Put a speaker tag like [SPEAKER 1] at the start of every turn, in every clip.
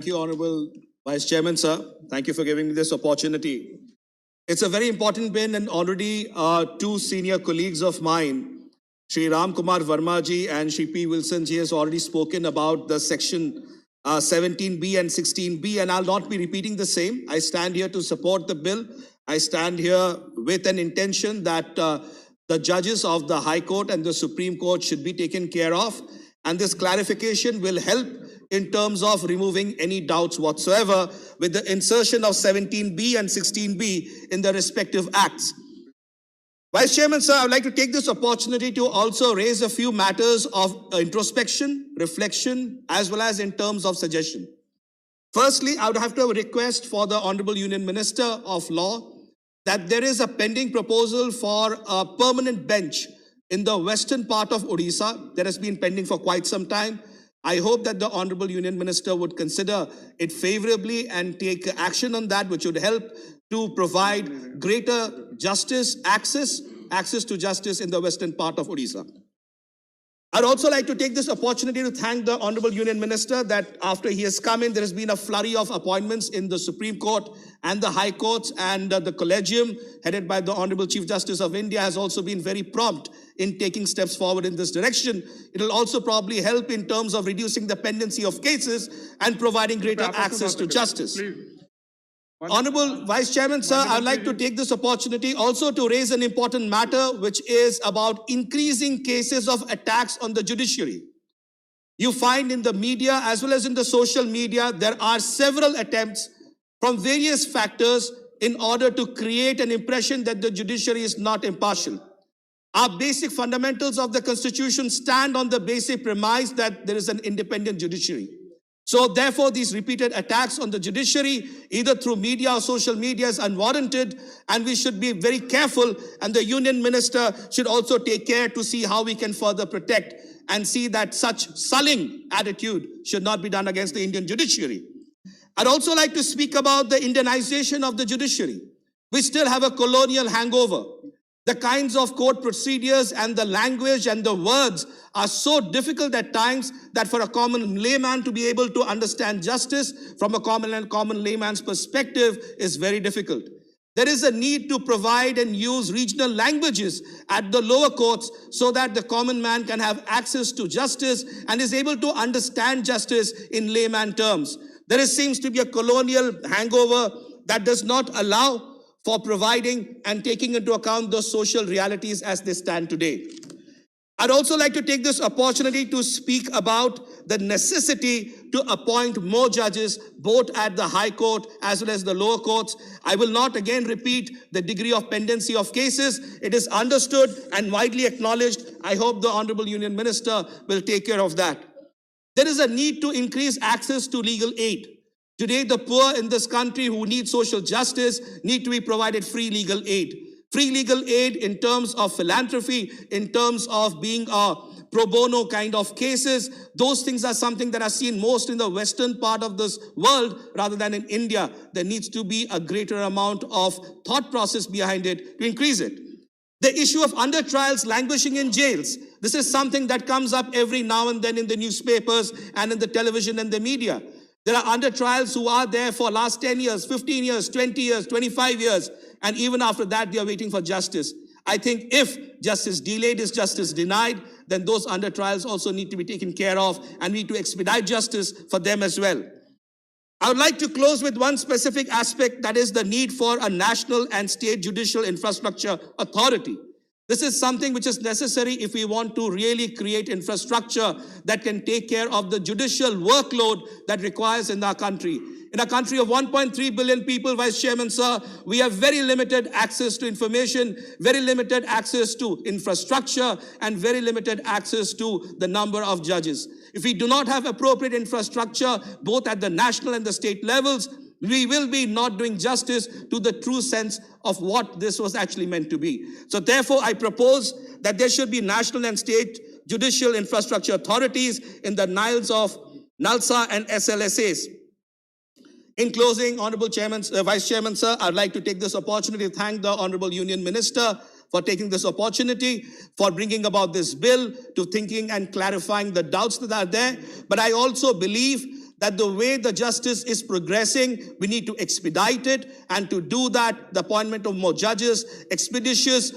[SPEAKER 1] Thank you, Honorable Vice Chairman, sir. Thank you for giving me this opportunity. It's a very important bill, and already two senior colleagues of mine, Sri Ram Kumar Verma ji and Sri P. Wilson ji, has already spoken about the section 17B and 16B, and I'll not be repeating the same. I stand here to support the bill. I stand here with an intention that the judges of the High Court and the Supreme Court should be taken care of, and this clarification will help in terms of removing any doubts whatsoever with the insertion of 17B and 16B in the respective acts. Vice Chairman, sir, I would like to take this opportunity to also raise a few matters of introspection, reflection, as well as in terms of suggestion. Firstly, I would have to request for the Honorable Union Minister of Law that there is a pending proposal for a permanent bench in the western part of Odisha that has been pending for quite some time. I hope that the Honorable Union Minister would consider it favorably and take action on that, which would help to provide greater justice, access to justice in the western part of Odisha. I'd also like to take this opportunity to thank the Honorable Union Minister that after he has come in, there has been a flurry of appointments in the Supreme Court and the High Courts, and the Collegium headed by the Honorable Chief Justice of India has also been very prompt in taking steps forward in this direction. It will also probably help in terms of reducing the pendency of cases and providing greater access to justice. Please. Honorable Vice Chairman, sir, I would like to take this opportunity also to raise an important matter, which is about increasing cases of attacks on the judiciary. You find in the media as well as in the social media, there are several attempts from various factors in order to create an impression that the judiciary is not impartial. Our basic fundamentals of the Constitution stand on the basic premise that there is an independent judiciary. So therefore, these repeated attacks on the judiciary, either through media or social media, is unwarranted, and we should be very careful, and the Union Minister should also take care to see how we can further protect and see that such sullying attitude should not be done against the Indian judiciary. I'd also like to speak about the Indianization of the judiciary. We still have a colonial hangover. The kinds of court procedures and the language and the words are so difficult at times that for a common layman to be able to understand justice from a common layman's perspective is very difficult. There is a need to provide and use regional languages at the lower courts so that the common man can have access to justice and is able to understand justice in layman terms. There seems to be a colonial hangover that does not allow for providing and taking into account those social realities as they stand today. I'd also like to take this opportunity to speak about the necessity to appoint more judges, both at the High Court as well as the lower courts. I will not again repeat the degree of pendency of cases. It is understood and widely acknowledged. I hope the Honorable Union Minister will take care of that. There is a need to increase access to legal aid. Today, the poor in this country who need social justice need to be provided free legal aid. Free legal aid in terms of philanthropy, in terms of being a pro bono kind of cases. Those things are something that are seen most in the western part of this world rather than in India. There needs to be a greater amount of thought process behind it to increase it. The issue of under trials languishing in jails. This is something that comes up every now and then in the newspapers and in the television and the media. There are under trials who are there for last 10 years, 15 years, 20 years, 25 years, and even after that, they are waiting for justice. I think if justice delayed is justice denied, then those under trials also need to be taken care of and need to expedite justice for them as well. I would like to close with one specific aspect, that is the need for a national and state judicial infrastructure authority. This is something which is necessary if we want to really create infrastructure that can take care of the judicial workload that requires in our country. In a country of 1.3 billion people, Vice Chairman, sir, we have very limited access to information, very limited access to infrastructure, and very limited access to the number of judges. If we do not have appropriate infrastructure, both at the national and the state levels, we will be not doing justice to the true sense of what this was actually meant to be. So therefore, I propose that there should be national and state judicial infrastructure authorities in the NILs of NALSA and SLSAs. In closing, Honorable Vice Chairman, sir, I'd like to take this opportunity to thank the Honorable Union Minister for taking this opportunity, for bringing about this bill, to thinking and clarifying the doubts that are there. But I also believe that the way the justice is progressing, we need to expedite it, and to do that, the appointment of more judges, expeditious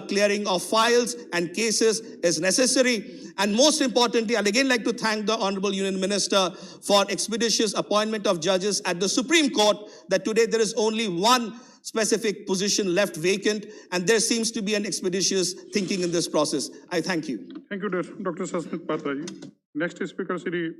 [SPEAKER 1] clearing of files and cases is necessary. And most importantly, I'd again like to thank the Honorable Union Minister for expeditious appointment of judges at the Supreme Court, that today there is only one specific position left vacant, and there seems to be an expeditious thinking in this process. I thank you.
[SPEAKER 2] Thank you, Dr. Sasmit Patra. Next is Speaker Shri